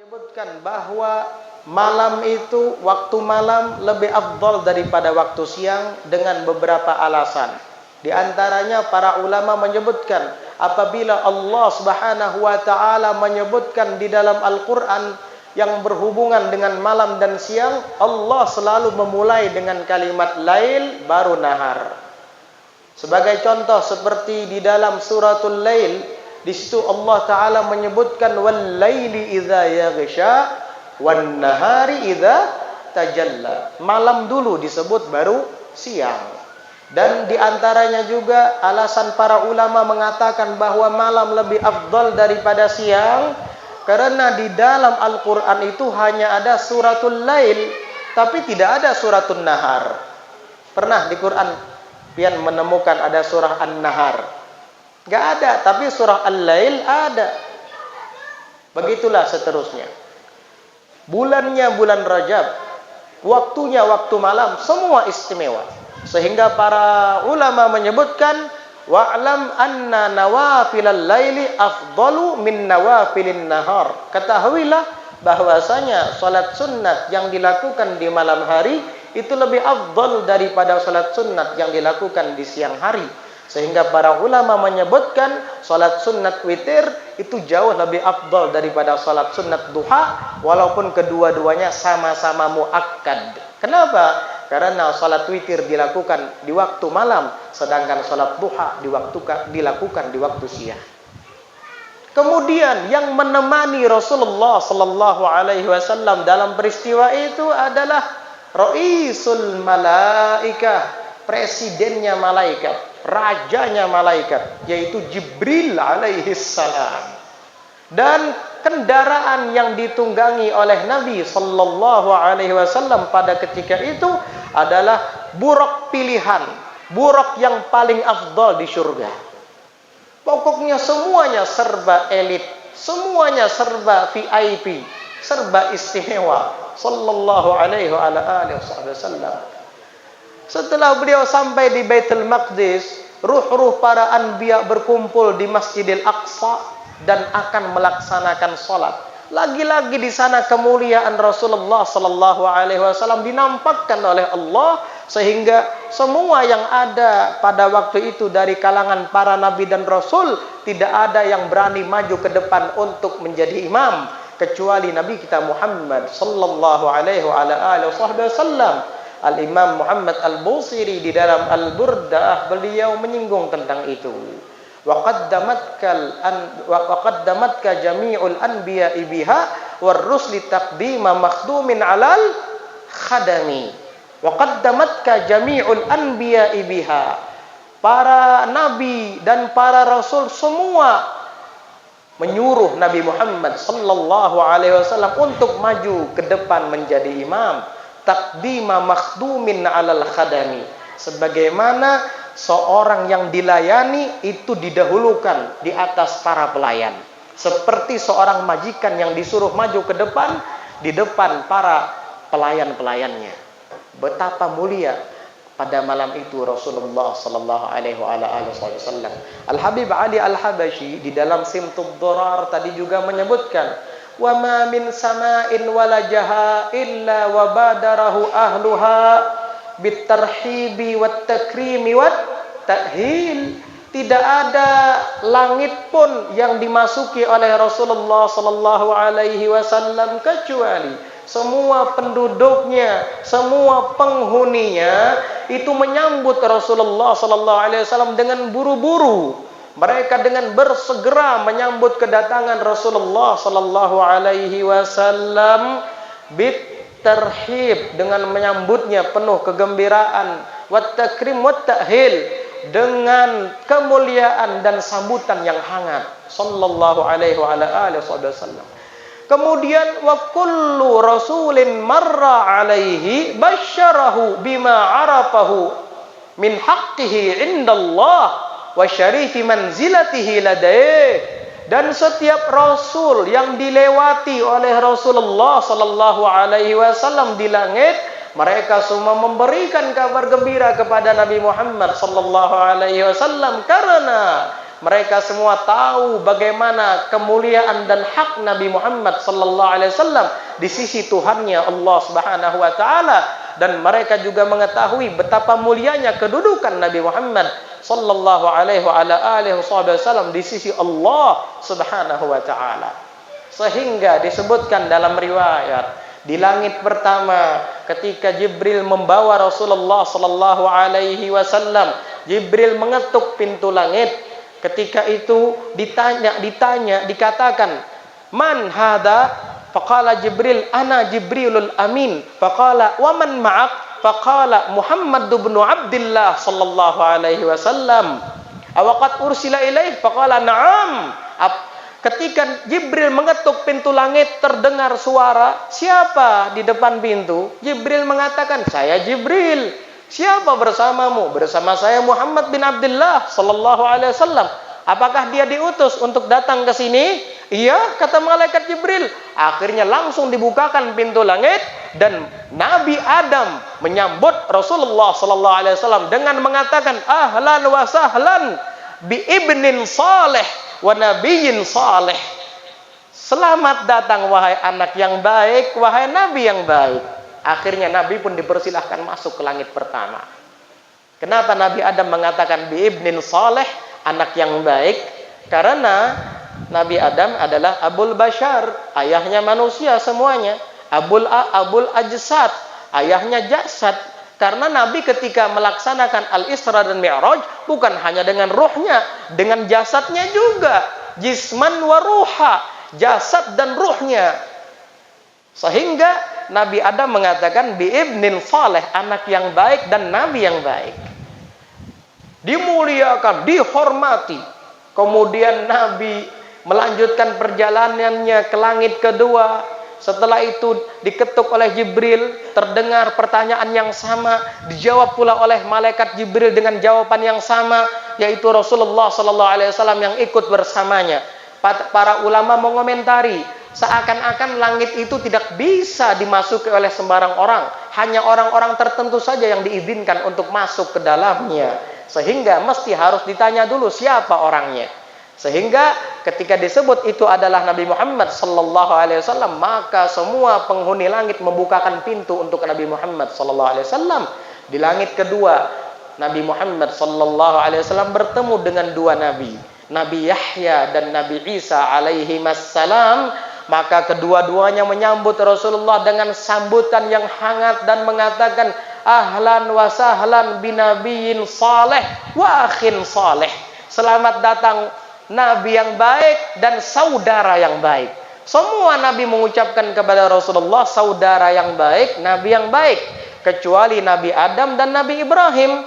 menyebutkan bahwa malam itu, waktu malam lebih afdal daripada waktu siang dengan beberapa alasan. Di antaranya para ulama menyebutkan apabila Allah Subhanahu wa taala menyebutkan di dalam Al-Qur'an yang berhubungan dengan malam dan siang, Allah selalu memulai dengan kalimat lail baru nahar. Sebagai contoh seperti di dalam suratul Lail, di situ Allah taala menyebutkan wal laili idza yaghsha wan nahari idza tajalla. Malam dulu disebut baru siang. Dan di antaranya juga alasan para ulama mengatakan bahwa malam lebih afdal daripada siang karena di dalam Al-Qur'an itu hanya ada suratul Lail, tapi tidak ada suratul Nahar. Pernah di Quran pian menemukan ada surah An-Nahar? Enggak ada, tapi surah Al-Lail ada. Begitulah seterusnya. Bulannya bulan Rajab, waktunya waktu malam, semua istimewa. Sehingga para ulama menyebutkan wa'lam anna nawafilal laili afdalu min nawafilin nahar. Ketahuilah bahwasanya salat sunat yang dilakukan di malam hari itu lebih afdal daripada salat sunat yang dilakukan di siang hari. Sehingga para ulama menyebutkan salat sunat witir itu jauh lebih afdal daripada salat sunat duha, walaupun kedua-duanya sama-sama muakkad. Kenapa? Karena salat witir dilakukan di waktu malam, sedangkan salat duha dilakukan di waktu siang. Kemudian yang menemani Rasulullah sallallahu alaihi wasallam dalam peristiwa itu adalah Raisul Malaikah, presidennya malaikat, rajanya malaikat, yaitu Jibril alaihi salam. Dan kendaraan yang ditunggangi oleh Nabi sallallahu alaihi wasallam pada ketika itu adalah buraq pilihan, buraq yang paling afdal di surga. Pokoknya semuanya serba elit, semuanya serba VIP, serba istimewa sallallahu alaihi wasallam. Setelah beliau sampai di Baitul Maqdis, ruh-ruh para anbiya berkumpul di Masjidil Aqsa dan akan melaksanakan salat. Lagi-lagi di sana kemuliaan Rasulullah sallallahu alaihi wasallam dinampakkan oleh Allah, sehingga semua yang ada pada waktu itu dari kalangan para nabi dan rasul tidak ada yang berani maju ke depan untuk menjadi imam kecuali Nabi kita Muhammad sallallahu alaihi wasallam. Al-Imam Muhammad Al-Busiri di dalam Al-Burdah beliau menyinggung tentang itu. Wa qaddamatka jami'ul anbiya'i biha war rusli taqdima makhdumin 'alal khadami. Wa qaddamatka jami'ul anbiya'i biha. Para nabi dan para rasul semua menyuruh Nabi Muhammad sallallahu alaihi wasallam untuk maju ke depan menjadi imam. Taqdima makhdumin 'alal khadami. Sebagaimana seorang yang dilayani itu didahulukan di atas para pelayan. Seperti seorang majikan yang disuruh maju ke depan di depan para pelayan-pelayannya. Betapa mulia pada malam itu Rasulullah sallallahu alaihi wasallam. Al-Habib Ali Al-Habashi di dalam Simtud Durar tadi juga menyebutkan wa ma min sama'in wala jaha illa wa badarahu ahluha bitarhibi wat takrimi wat ta'hil. Tidak ada langit pun yang dimasuki oleh Rasulullah sallallahu alaihi wasallam kecuali semua penduduknya, semua penghuninya itu menyambut Rasulullah sallallahu alaihi wasallam dengan buru-buru. Mereka dengan bersegera menyambut kedatangan Rasulullah sallallahu alaihi wasallam bitarhib, dengan menyambutnya penuh kegembiraan, wat takrim wat ta'hil, dengan kemuliaan dan sambutan yang hangat sallallahu alaihi wasallam. Kemudian wa kullu rasulin marra alaihi basyarahu bima arafahu min haqqihi indallah wa syarifi manzilatihi ladaih. Dan setiap rasul yang dilewati oleh Rasulullah sallallahu alaihi wasallam di langit, mereka semua memberikan kabar gembira kepada Nabi Muhammad sallallahu alaihi wasallam karena Mereka semua tahu bagaimana kemuliaan dan hak Nabi Muhammad sallallahu alaihi wasallam di sisi Tuhannya Allah Subhanahu wa taala, dan mereka juga mengetahui betapa mulianya kedudukan Nabi Muhammad sallallahu alaihi wa ala alihi wasallam di sisi Allah Subhanahu wa taala. Sehingga disebutkan dalam riwayat di langit pertama ketika Jibril membawa Rasulullah sallallahu alaihi wasallam, Jibril mengetuk pintu langit. Ketika itu dikatakan, "Man hada?" Faqala Jibril, "Ana Jibrilul Amin." Faqala, "Wa man ma'ak?" Faqala, "Muhammad bin Abdullah sallallahu alaihi wasallam." "Awaqad ursila ilaih?" Faqala, "Na'am." Ketika Jibril mengetuk pintu langit, terdengar suara, "Siapa di depan pintu?" Jibril mengatakan, "Saya Jibril." "Siapa bersamamu?" "Bersama saya Muhammad bin Abdullah sallallahu alaihi wasallam." "Apakah dia diutus untuk datang ke sini?" "Iya," kata malaikat Jibril. Akhirnya langsung dibukakan pintu langit dan Nabi Adam menyambut Rasulullah sallallahu alaihi wasallam dengan mengatakan, "Ahlan wa sahlan bi ibnin saleh wa nabiyyin saleh." Selamat datang wahai anak yang baik, wahai nabi yang baik. Akhirnya Nabi pun dipersilahkan masuk ke langit pertama. Kenapa Nabi Adam mengatakan bi ibnin saleh, anak yang baik? Karena Nabi Adam adalah Abul Bashar, ayahnya manusia semuanya. Abul Ajsad, ayahnya jasad. Karena Nabi ketika melaksanakan Al-Isra dan Mi'raj bukan hanya dengan ruhnya, dengan jasadnya juga. Jisman wa ruha, jasad dan ruhnya. Sehingga Nabi Adam mengatakan bi ibnin saleh, anak yang baik dan nabi yang baik. Dimuliakan, dihormati. Kemudian Nabi melanjutkan perjalanannya ke langit kedua. Setelah itu diketuk oleh Jibril, terdengar pertanyaan yang sama, dijawab pula oleh malaikat Jibril dengan jawaban yang sama, yaitu Rasulullah sallallahu alaihi wasallam yang ikut bersamanya. Para ulama mengomentari, seakan-akan langit itu tidak bisa dimasuki oleh sembarang orang, hanya orang-orang tertentu saja yang diizinkan untuk masuk ke dalamnya, sehingga mesti harus ditanya dulu siapa orangnya. Sehingga ketika disebut itu adalah Nabi Muhammad sallallahu alaihi wasallam, maka semua penghuni langit membukakan pintu untuk Nabi Muhammad sallallahu alaihi wasallam. Di langit kedua, Nabi Muhammad sallallahu alaihi wasallam bertemu dengan dua nabi, Nabi Yahya dan Nabi Isa alaihi wassalam. Maka kedua-duanya menyambut Rasulullah dengan sambutan yang hangat dan mengatakan, "Ahlan wa sahlan binabiyyin saleh wa akhin saleh." Selamat datang nabi yang baik dan saudara yang baik. Semua nabi mengucapkan kepada Rasulullah saudara yang baik, nabi yang baik, kecuali Nabi Adam dan Nabi Ibrahim.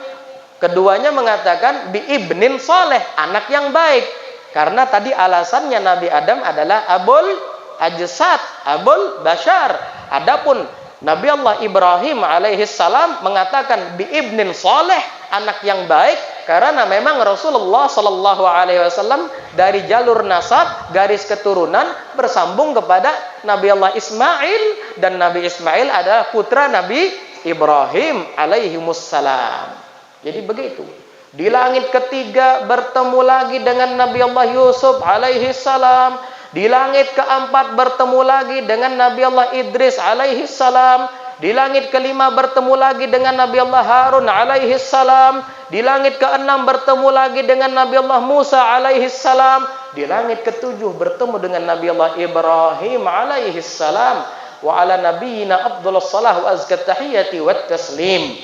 Keduanya mengatakan bi ibnin saleh, anak yang baik. Karena tadi alasannya Nabi Adam adalah Abul Ajsad, Abul Bashar. Adapun Nabi Allah Ibrahim alaihi salam mengatakan bi ibnin saleh, anak yang baik, karena memang Rasulullah sallallahu alaihi wasallam dari jalur nasab, garis keturunan bersambung kepada Nabi Allah Ismail, dan Nabi Ismail adalah putra Nabi Ibrahim alaihi wassalam. Jadi begitu. Di langit ketiga bertemu lagi dengan Nabi Allah Yusuf alaihi salam. Di langit keempat bertemu lagi dengan Nabi Allah Idris alaihi salam. Di langit kelima bertemu lagi dengan Nabi Allah Harun alaihi salam. Di langit keenam bertemu lagi dengan Nabi Allah Musa alaihi salam. Di langit ketujuh bertemu dengan Nabi Allah Ibrahim alaihi salam. Wa ala nabiyyina afdhalus salah wa azkat tahiyati wat taslim.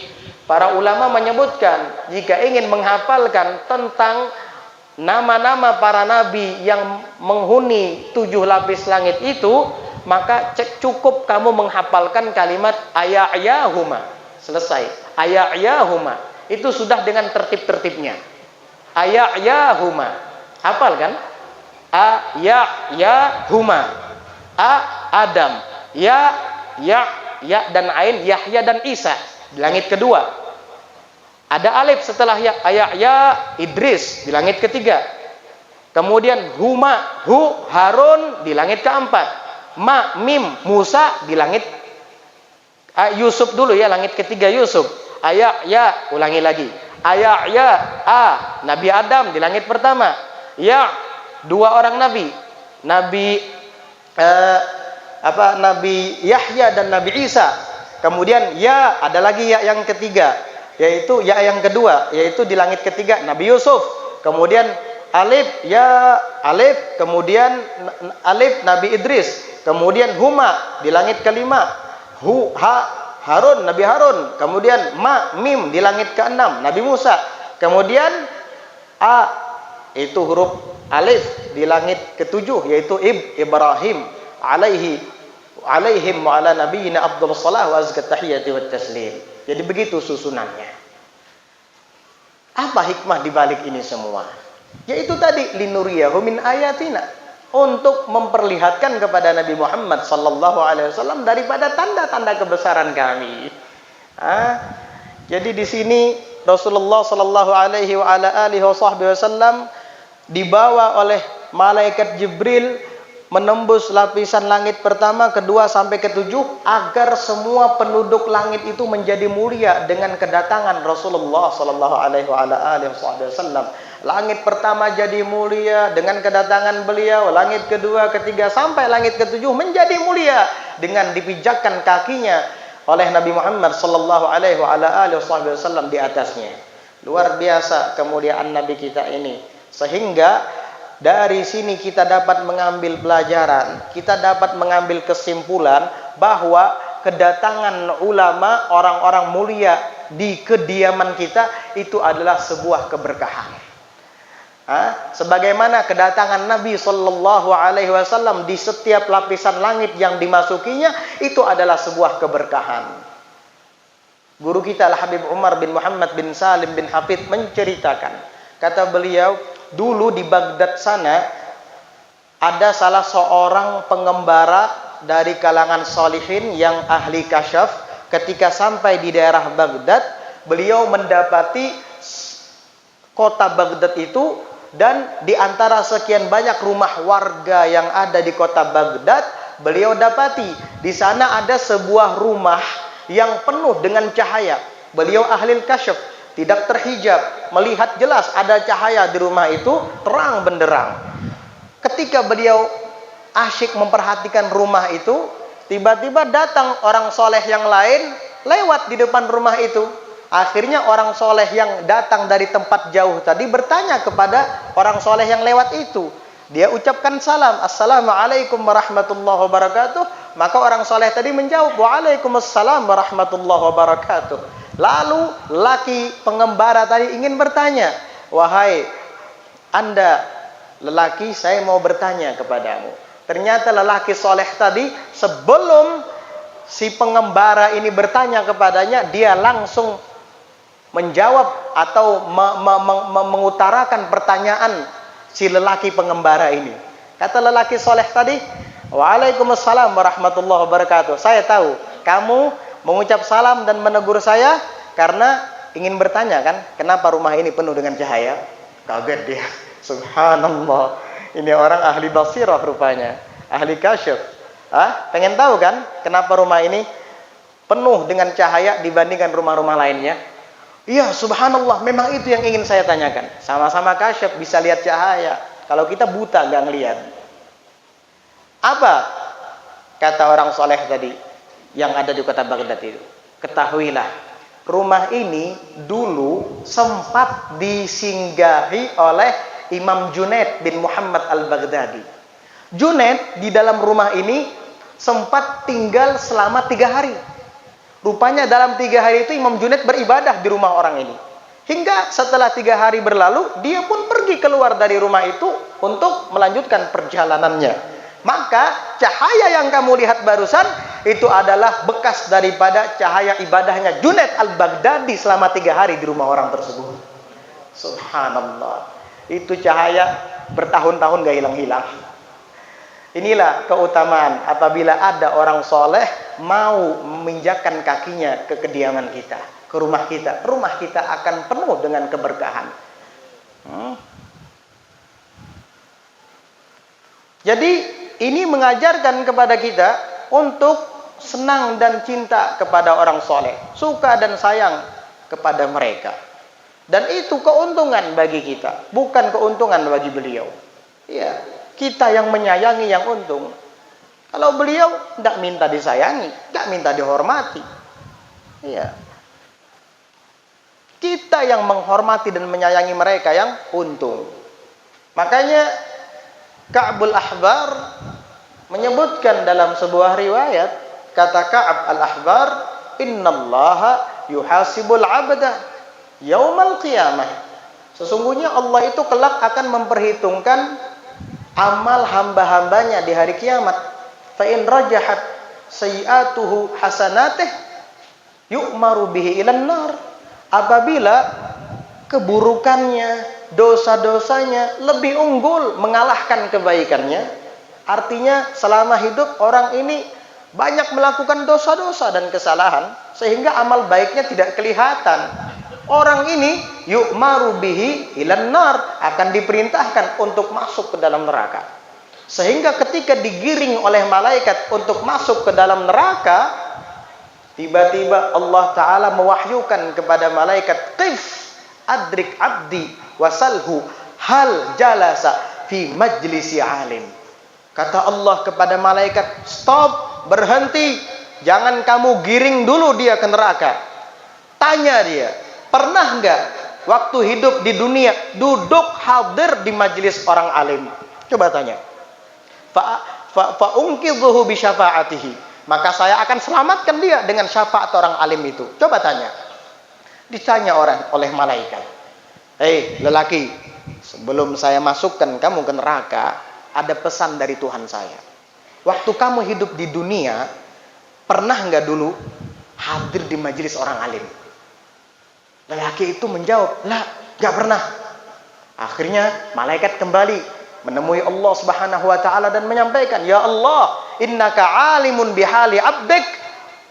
Para ulama menyebutkan, jika ingin menghafalkan tentang nama-nama para nabi yang menghuni 7 lapis langit itu, maka cukup kamu menghafalkan kalimat aya'yahuma. Selesai. Aya'yahuma. Itu sudah dengan tertib-tertibnya. Aya'yahuma. Hafal kan? Aya'yahuma. Adam. Ya dan Ain, Yahya dan Isa. Di langit kedua. Ada alif setelah ya Idris di langit ketiga. Kemudian huma, Harun di langit keempat. Mim, Musa di langit Yusuf dulu ya, langit ketiga Yusuf. Ulangi lagi. Nabi Adam di langit pertama. Ya, dua orang nabi. Nabi Nabi Yahya dan Nabi Isa. Kemudian ya, ada lagi ya yang ketiga, yaitu ya yang kedua, yaitu di langit ketiga Nabi Yusuf. Kemudian alif ya alif, kemudian alif Nabi Idris, kemudian huma di langit kelima, Harun Nabi Harun, kemudian mim di langit keenam Nabi Musa, kemudian a itu huruf alif di langit ketujuh yaitu Ibrahim alaihim wa ala nabiyina afdhalus shalah wa azkat tahiyati wat taslim. Jadi begitu susunannya. Apa hikmah di balik ini semua? Yaitu tadi linuriyahu min ayatina, untuk memperlihatkan kepada Nabi Muhammad sallallahu alaihi wasallam daripada tanda-tanda kebesaran kami. Jadi di sini Rasulullah sallallahu alaihi wa ala alihi wasallam dibawa oleh malaikat Jibril menembus lapisan langit pertama, kedua sampai ketujuh, agar semua penduduk langit itu menjadi mulia dengan kedatangan Rasulullah sallallahu alaihi wasallam. Langit pertama jadi mulia dengan kedatangan beliau, langit kedua, ketiga sampai langit ketujuh menjadi mulia dengan dipijakkan kakinya oleh Nabi Muhammad sallallahu alaihi wasallam di atasnya. Luar biasa kemuliaan Nabi kita ini, sehingga dari sini kita dapat mengambil pelajaran, kita dapat mengambil kesimpulan bahwa kedatangan ulama, orang-orang mulia di kediaman kita itu adalah sebuah keberkahan. Sebagaimana kedatangan Nabi Sallallahu Alaihi Wasallam di setiap lapisan langit yang dimasukinya itu adalah sebuah keberkahan. Guru kita Al-Habib Umar bin Muhammad bin Salim bin Hafid menceritakan, kata beliau, dulu di Baghdad sana ada salah seorang pengembara dari kalangan solihin yang ahli kasyaf. Ketika sampai di daerah Baghdad, beliau mendapati kota Baghdad itu, dan di antara sekian banyak rumah warga yang ada di kota Baghdad, beliau dapati di sana ada sebuah rumah yang penuh dengan cahaya. Beliau ahli kasyaf, tidak terhijab, melihat jelas ada cahaya di rumah itu, terang benderang. Ketika beliau asyik memperhatikan rumah itu, tiba-tiba datang orang soleh yang lain lewat di depan rumah itu. Akhirnya orang soleh yang datang dari tempat jauh tadi bertanya kepada orang soleh yang lewat itu. Dia ucapkan salam, Assalamualaikum warahmatullahi wabarakatuh. Maka orang soleh tadi menjawab, Waalaikumsalam warahmatullahi wabarakatuh. Lalu laki pengembara tadi ingin bertanya, wahai Anda lelaki, saya mau bertanya kepadamu. Ternyata lelaki soleh tadi sebelum si pengembara ini bertanya kepadanya, dia langsung menjawab atau mengutarakan pertanyaan si lelaki pengembara ini. Kata lelaki soleh tadi, Waalaikumsalam warahmatullahi wabarakatuh. Saya tahu kamu mengucap salam dan menegur saya karena ingin bertanya kan, kenapa rumah ini penuh dengan cahaya? Kaget dia. Subhanallah. Ini orang ahli basirah rupanya, ahli kasyaf. Pengen tahu kan kenapa rumah ini penuh dengan cahaya dibandingkan rumah-rumah lainnya? Iya, subhanallah, memang itu yang ingin saya tanyakan. Sama-sama kasyaf bisa lihat cahaya. Kalau kita buta nggak ngelihat. Apa kata orang soleh tadi yang ada di kota Baghdad itu? Ketahuilah, rumah ini dulu sempat disinggahi oleh Imam Junaid bin Muhammad al-Baghdadi. Junaid di dalam rumah ini sempat tinggal selama 3 hari. Rupanya dalam 3 hari itu Imam Junaid beribadah di rumah orang ini. Hingga setelah 3 hari berlalu, dia pun pergi keluar dari rumah itu untuk melanjutkan perjalanannya. Maka cahaya yang kamu lihat barusan itu adalah bekas daripada cahaya ibadahnya Junaid al-Baghdadi selama 3 hari di rumah orang tersebut. Subhanallah. Itu cahaya bertahun-tahun gak hilang-hilang. Inilah keutamaan apabila ada orang soleh mau menginjakkan kakinya ke kediaman kita, ke rumah kita. Rumah kita akan penuh dengan keberkahan. Jadi ini mengajarkan kepada kita untuk senang dan cinta kepada orang soleh, suka dan sayang kepada mereka. Dan itu keuntungan bagi kita, bukan keuntungan bagi beliau. Ya, kita yang menyayangi yang untung. Kalau beliau tidak minta disayangi, tidak minta dihormati. Ya. Kita yang menghormati dan menyayangi mereka yang untung. Makanya Ka'bul Ahbar menyebutkan dalam sebuah riwayat, kata Ka'ab al-Ahbar, innallaha yuhasibul abda yaumal qiyamah. Sesungguhnya Allah itu kelak akan memperhitungkan amal hamba-hambanya di hari kiamat. Fa in rajahat sayiatuhu hasanatih yu'maru bihi ilan nar. Apabila keburukannya, dosa-dosanya lebih unggul mengalahkan kebaikannya, artinya selama hidup orang ini banyak melakukan dosa-dosa dan kesalahan sehingga amal baiknya tidak kelihatan. Orang ini yu'maru bihi ilan nar, akan diperintahkan untuk masuk ke dalam neraka. Sehingga ketika digiring oleh malaikat untuk masuk ke dalam neraka, tiba-tiba Allah Ta'ala mewahyukan kepada malaikat, qif adrik abdi wasalhu hal jalasa fi majlisi alim. Kata Allah kepada malaikat, stop, berhenti, jangan kamu giring dulu dia ke neraka. Tanya dia, pernah enggak waktu hidup di dunia duduk hadir di majelis orang alim? Coba tanya. Fa unqidhuhu bi syafaatihi, maka saya akan selamatkan dia dengan syafaat orang alim itu. Coba tanya. Ditanya orang oleh malaikat, hei lelaki, sebelum saya masukkan kamu ke neraka, ada pesan dari Tuhan saya. Waktu kamu hidup di dunia, pernah nggak dulu hadir di majelis orang alim? Lelaki itu menjawab, lah, nggak pernah. Akhirnya malaikat kembali menemui Allah Subhanahu wa Ta'ala dan menyampaikan, ya Allah, innaka alimun bihali abdik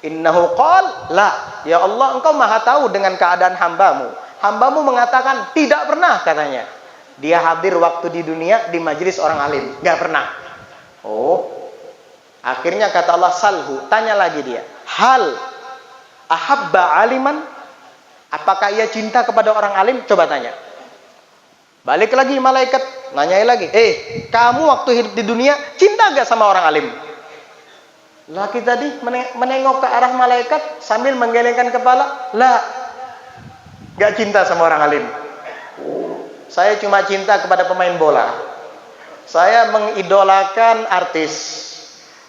innahu qal la. Ya Allah, engkau maha tahu dengan keadaan hambamu. Hambamu mengatakan tidak pernah, katanya. Dia hadir waktu di dunia di majelis orang alim, nggak pernah. Oh, akhirnya kata Allah, salhu, tanya lagi dia, hal ahabba aliman, apakah ia cinta kepada orang alim? Coba tanya. Balik lagi malaikat, nanyai lagi, kamu waktu hidup di dunia cinta gak sama orang alim? Laki tadi menengok ke arah malaikat sambil menggelengkan kepala, lah, gak cinta sama orang alim. Saya cuma cinta kepada pemain bola. Saya mengidolakan artis.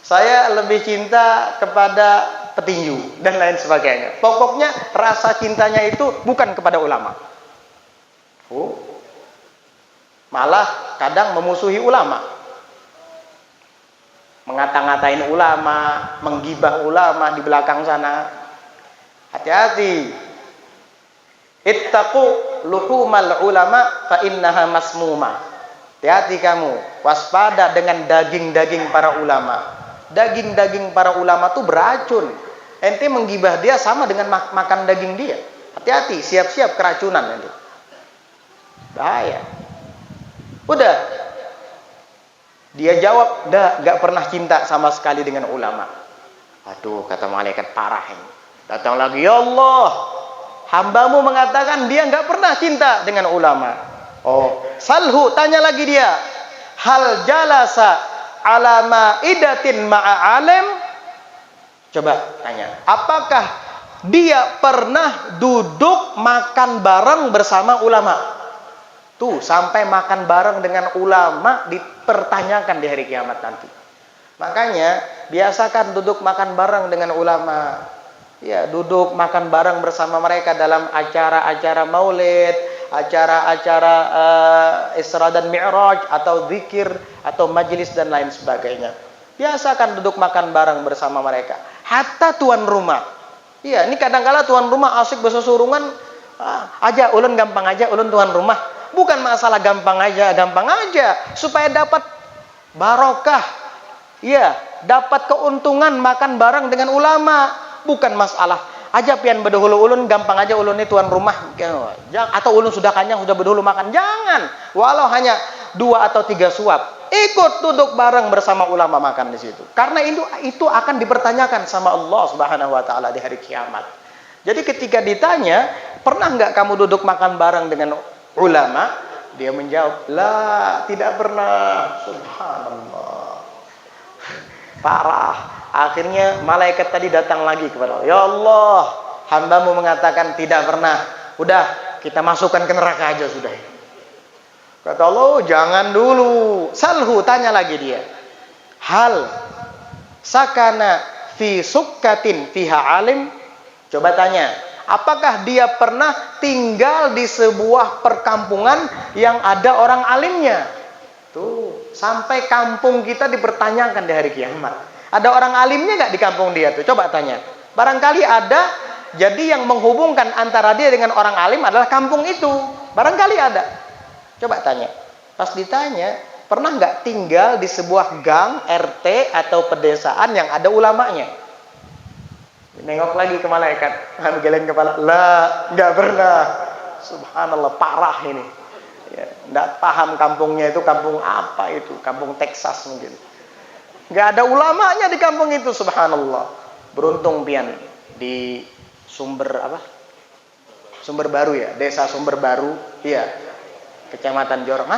Saya lebih cinta kepada petinju dan lain sebagainya. Pokoknya rasa cintanya itu bukan kepada ulama. Malah kadang memusuhi ulama, mengata-ngatain ulama, menggibah ulama di belakang sana. Hati-hati. Ittaqu luhumal ulama fa innaha masmuma. Hati-hati kamu, waspada dengan daging-daging para ulama. Daging-daging para ulama itu beracun. Ente menggibah dia sama dengan makan daging dia. Hati-hati, siap-siap keracunan nanti. Bahaya. Udah. Dia jawab, gak pernah cinta sama sekali dengan ulama. Aduh, kata malaikat, parah ini. Datang lagi, ya Allah, hambamu mengatakan dia gak pernah cinta dengan ulama. Oh, salhu, tanya lagi dia, hal jalasa ala ma'idatin ma'a alim. Coba tanya, apakah dia pernah duduk makan bareng bersama ulama? Tuh, sampai makan bareng dengan ulama dipertanyakan di hari kiamat nanti. Makanya, biasakan duduk makan bareng dengan ulama. Ya, duduk makan bareng bersama mereka dalam acara-acara maulid, acara-acara Isra dan Mi'raj, atau zikir, atau majelis dan lain sebagainya. Biasakan duduk makan bareng bersama mereka. Hatta tuan rumah. Iya, ini kadang-kala tuan rumah asik bersesurungan, aja ulun gampang aja, ulun tuan rumah. Bukan masalah gampang aja, supaya dapat barokah. Ya, dapat keuntungan makan bareng dengan ulama. Bukan masalah aja pian berdahulu ulun gampang aja ulun ini tuan rumah. Atau ulun sudah kenyang, sudah berdahulu makan. Jangan. Walau hanya 2 atau 3 suap, ikut duduk bareng bersama ulama makan di situ. Karena itu akan dipertanyakan sama Allah Subhanahu wa Ta'ala di hari kiamat. Jadi ketika ditanya, pernah nggak kamu duduk makan bareng dengan ulama? Dia menjawab, la, tidak pernah. Subhanallah. Parah. Akhirnya malaikat tadi datang lagi kepada Allah. Ya Allah, hambamu mengatakan tidak pernah. Udah, kita masukkan ke neraka aja sudah. Kata Allah, oh, jangan dulu. Salhu, tanya lagi dia. Hal sakana fi sukkatin fiha alim. Coba tanya, apakah dia pernah tinggal di sebuah perkampungan yang ada orang alimnya? Tuh, sampai kampung kita dipertanyakan di hari kiamat. Ada orang alimnya nggak di kampung dia tuh? Coba tanya. Barangkali ada. Jadi yang menghubungkan antara dia dengan orang alim adalah kampung itu. Barangkali ada. Coba tanya. Pas ditanya, pernah nggak tinggal di sebuah gang, RT atau pedesaan yang ada ulamanya? Nengok lagi ke malaikat, geleng kepala. Lah, nggak pernah. Subhanallah, parah ini. Ya, nggak paham kampungnya itu kampung apa itu? Kampung Texas mungkin. Nggak ada ulamanya di kampung itu. Subhanallah. Beruntung pian di Sumber apa? Sumber Baru ya, Desa Sumber Baru, iya. Kecamatan Jorong,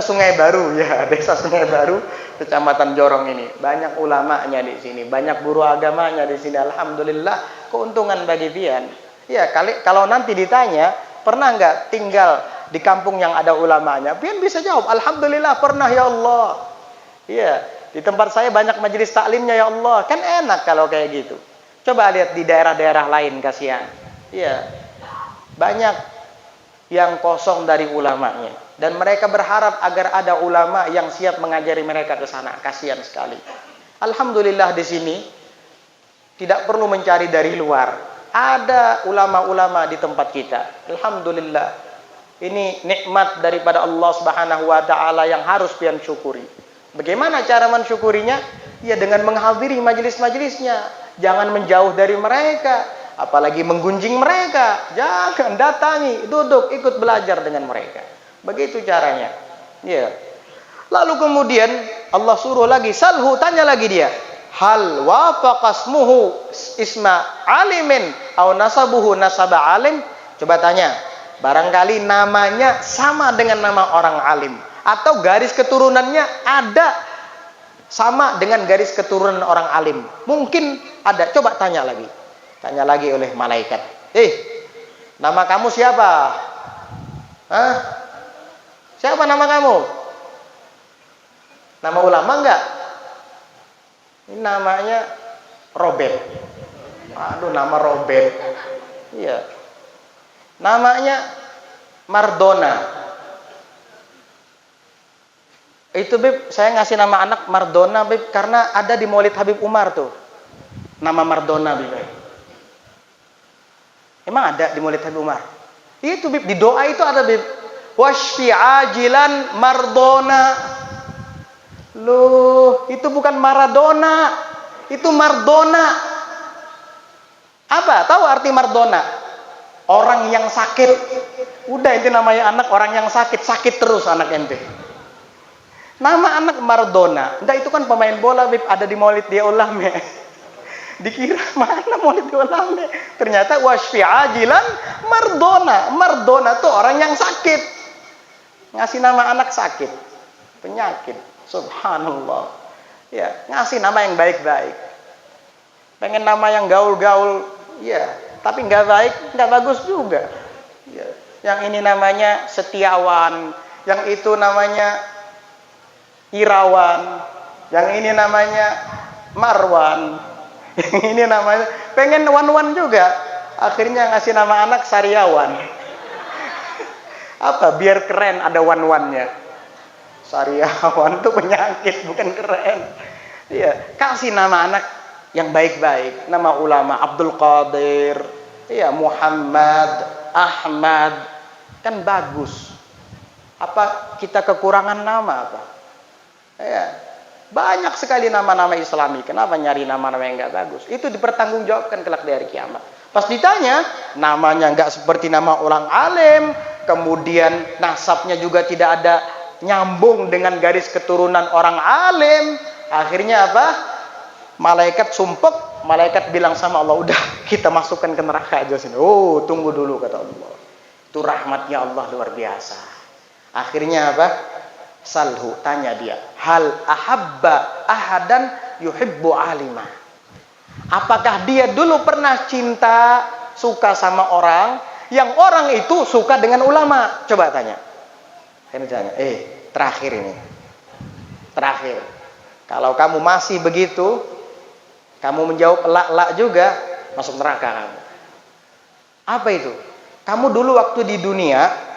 Sungai Baru ya, Desa Sungai Baru, Kecamatan Jorong ini. Banyak ulamanya di sini, banyak guru agamanya di sini. Alhamdulillah, keuntungan bagi pian. Ya, kalau nanti ditanya, pernah nggak tinggal di kampung yang ada ulamanya? Pian bisa jawab, alhamdulillah pernah ya Allah. Iya, di tempat saya banyak majelis taklimnya ya Allah. Kan enak kalau kayak gitu. Coba lihat di daerah-daerah lain, kasihan. Iya, banyak yang kosong dari ulamanya. Dan mereka berharap agar ada ulama yang siap mengajari mereka ke sana. Kasihan sekali. Alhamdulillah di sini tidak perlu mencari dari luar. Ada ulama-ulama di tempat kita. Alhamdulillah. Ini nikmat daripada Allah Subhanahu wa taala yang harus pian syukuri. Bagaimana cara mensyukurinya? Ya dengan menghadiri majelis-majelisnya. Jangan menjauh dari mereka, apalagi menggunjing mereka. Jangan, datangi, duduk, ikut belajar dengan mereka. Begitu caranya. Ya. Lalu kemudian Allah suruh lagi, salhu, tanya lagi dia. Hal wafaqasmuhu isma alimin au nasabuhu nasaba alim? Coba tanya. Barangkali namanya sama dengan nama orang alim atau garis keturunannya ada sama dengan garis keturunan orang alim. Mungkin ada. Coba tanya lagi. Tanya lagi oleh malaikat. Nama kamu siapa? Hah? Siapa nama kamu? Nama ulama enggak? Ini namanya Robert. Aduh, nama Robert. Iya. Namanya Mardona. Itu Beb, saya ngasih nama anak Mardona Beb, karena ada di Maulid Habib Umar tuh. Nama Mardona Beb. Emang ada di Maulid Habib Umar? Itu Beb, di doa itu ada Beb. Washfi ajilan Mardona. Loh, itu bukan Maradona. Itu Mardona. Apa? Tahu arti Mardona? Orang yang sakit. Udah, itu namanya anak orang yang sakit. Sakit terus anak ente. Nama anak Maradona. Enggak, itu kan pemain bola, Bib, ada di Maulid dia ulame. Dikira mana Maulid dia ulame? Ternyata wasfi ajilan Maradona. Maradona tuh orang yang sakit. Ngasih nama anak sakit. Penyakit. Subhanallah. Ya, ngasih nama yang baik-baik. Pengen nama yang gaul-gaul, ya, tapi nggak baik, nggak bagus juga. Ya. Yang ini namanya Setiawan, yang itu namanya Irawan, yang ini namanya Marwan, yang ini namanya pengen Wan-Wan juga. Akhirnya ngasih nama anak Sariawan. Apa? Biar keren ada Wan-Wannya. Sariawan itu penyakit, bukan keren. Iya, kasih nama anak yang baik-baik. Nama ulama Abdul Qadir, iya, Muhammad, Ahmad, kan bagus. Apa kita kekurangan nama apa? Ya, banyak sekali nama-nama Islami. Kenapa nyari nama-nama yang nggak bagus? Itu dipertanggungjawabkan kelak di hari kiamat. Pas ditanya, namanya nggak seperti nama orang alim, kemudian nasabnya juga tidak ada nyambung dengan garis keturunan orang alim. Akhirnya apa? Malaikat sumpek, malaikat bilang sama Allah, udah kita masukkan ke neraka aja sini. Oh, tunggu dulu kata Allah. Itu rahmatnya Allah luar biasa. Akhirnya apa? Salhu, tanya dia, hal ahabba ahadan yuhibbu alima. Apakah dia dulu pernah cinta, suka sama orang, yang orang itu suka dengan ulama? Coba tanya. Ini tanya, terakhir ini. Terakhir. Kalau kamu masih begitu, kamu menjawab lak juga, masuk neraka kamu. Apa itu? Kamu dulu waktu di dunia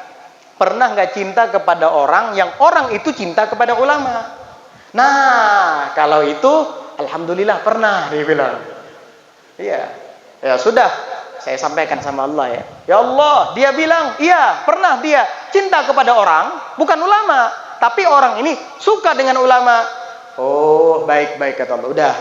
pernah nggak cinta kepada orang yang orang itu cinta kepada ulama? Nah, kalau itu alhamdulillah pernah, dia bilang. Iya. Ya sudah, saya sampaikan sama Allah ya. Ya Allah, dia bilang, iya, pernah dia cinta kepada orang, bukan ulama, tapi orang ini suka dengan ulama. Oh, baik-baik kata Allah. Udah.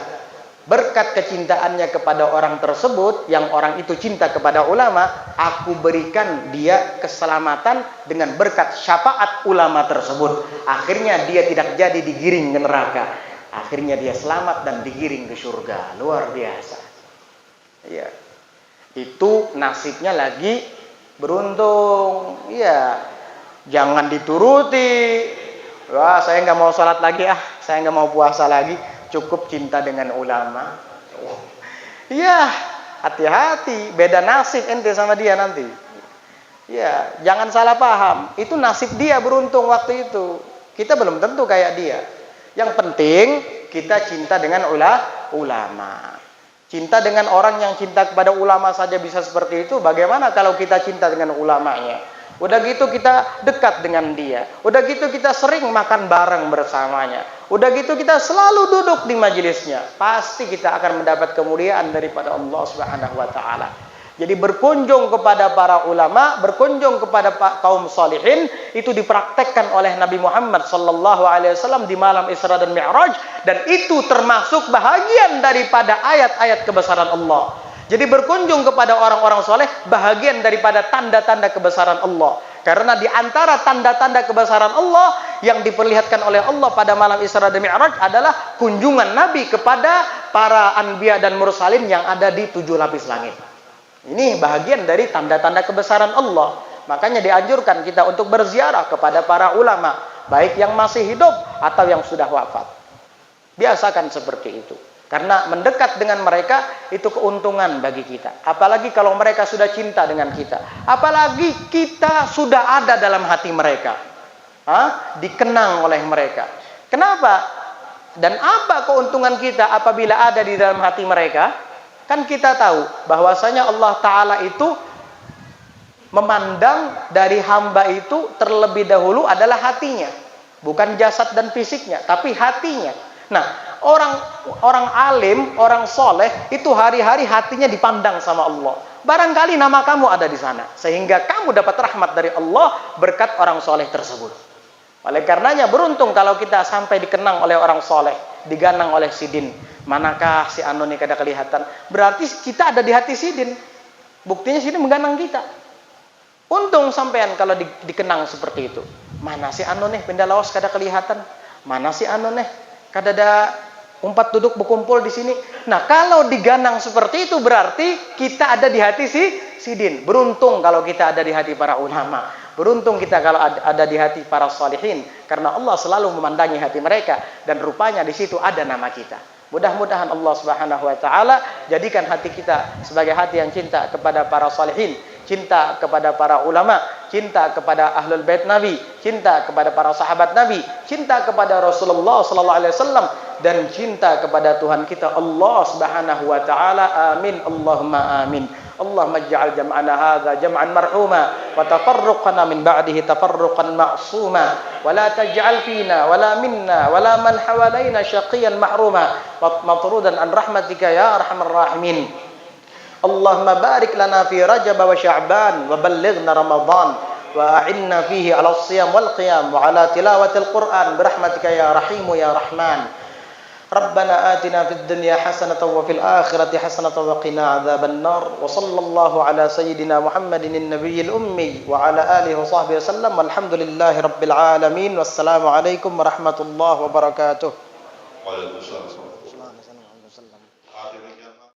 Berkat kecintaannya kepada orang tersebut, yang orang itu cinta kepada ulama, aku berikan dia keselamatan dengan berkat syafaat ulama tersebut. Akhirnya dia tidak jadi digiring ke neraka. Akhirnya dia selamat dan digiring ke surga. Luar biasa. Iya. Itu nasibnya lagi beruntung. Iya. Jangan dituruti. Wah, saya nggak mau sholat lagi, saya nggak mau puasa lagi. Cukup cinta dengan ulama. Iya, hati-hati, beda nasib ente sama dia nanti. Iya, jangan salah paham. Itu nasib dia beruntung waktu itu. Kita belum tentu kayak dia. Yang penting kita cinta dengan ulama. Cinta dengan orang yang cinta kepada ulama saja bisa seperti itu. Bagaimana kalau kita cinta dengan ulamanya? Udah gitu kita dekat dengan dia. Udah gitu kita sering makan bareng bersamanya. Udah gitu kita selalu duduk di majelisnya. Pasti kita akan mendapat kemuliaan daripada Allah Subhanahu wa taala. Jadi berkunjung kepada para ulama, berkunjung kepada kaum salihin, itu dipraktekkan oleh Nabi Muhammad sallallahu alaihi wasallam di malam Isra dan Mi'raj, dan itu termasuk bahagian daripada ayat-ayat kebesaran Allah. Jadi berkunjung kepada orang-orang soleh bahagian daripada tanda-tanda kebesaran Allah. Karena di antara tanda-tanda kebesaran Allah yang diperlihatkan oleh Allah pada malam Isra dan Mi'raj adalah kunjungan Nabi kepada para anbiya dan mursalin yang ada di 7 lapis langit. Ini bahagian dari tanda-tanda kebesaran Allah. Makanya dianjurkan kita untuk berziarah kepada para ulama, baik yang masih hidup atau yang sudah wafat. Biasakan seperti itu. Karena mendekat dengan mereka itu keuntungan bagi kita. Apalagi kalau mereka sudah cinta dengan kita. Apalagi kita sudah ada dalam hati mereka. Dikenang oleh mereka. Kenapa? Dan apa keuntungan kita apabila ada di dalam hati mereka? Kan kita tahu bahwasanya Allah Ta'ala itu memandang dari hamba itu terlebih dahulu adalah hatinya. Bukan jasad dan fisiknya, tapi hatinya. Nah, orang alim, orang soleh itu hari-hari hatinya dipandang sama Allah. Barangkali nama kamu ada di sana, sehingga kamu dapat rahmat dari Allah berkat orang soleh tersebut. Oleh karenanya beruntung kalau kita sampai dikenang oleh orang soleh, diganang oleh sidin. Manakah si Anu ini kada kelihatan? Berarti kita ada di hati sidin. Buktinya sidin mengganang kita. Untung sampean kalau dikenang seperti itu. Mana si Anu nih pendalawas kada kelihatan? Mana si Anu nih? Kada ada umpat duduk berkumpul di sini. Nah, kalau diganang seperti itu berarti kita ada di hati si sidin. Beruntung kalau kita ada di hati para ulama. Beruntung kita kalau ada di hati para salihin. Karena Allah selalu memandangi hati mereka. Dan rupanya di situ ada nama kita. Mudah-mudahan Allah Subhanahu wa taala jadikan hati kita sebagai hati yang cinta kepada para salihin, cinta kepada para ulama, cinta kepada ahlul bait Nabi, cinta kepada para sahabat Nabi, cinta kepada Rasulullah sallallahu alaihi wasallam, dan cinta kepada Tuhan kita Allah Subhanahu wa taala. Amin Allahumma amin. Allahumma ij'al jam'ana hadza jam'an marhuma wa tafarruqana min ba'dihi tafarruqan ma'suma wa la taj'al fina wa la minna wa la man hawalaina syaqiyan mahruma wa matrudan an rahmatika ya arhamar rahimin. Allahumma barik lana fi Rajab wa Sya'ban wa ballighna Ramadan wa a'inna fihi 'ala as-siyam wal qiyam wa 'ala tilawatil Qur'an bi rahmatika ya Rahim ya Rahman. Rabbana atina fid dunya hasanatan wa fil akhirati hasanatan wa qina adzaban nar. Wa sallallahu ala sayyidina Muhammadin an-nabiyil ummi wa ala alihi wa sahbihi wasallam. Walhamdulillahi rabbil alamin. Wassalamu alaikum warahmatullahi wabarakatuh. Waalaikumsalam.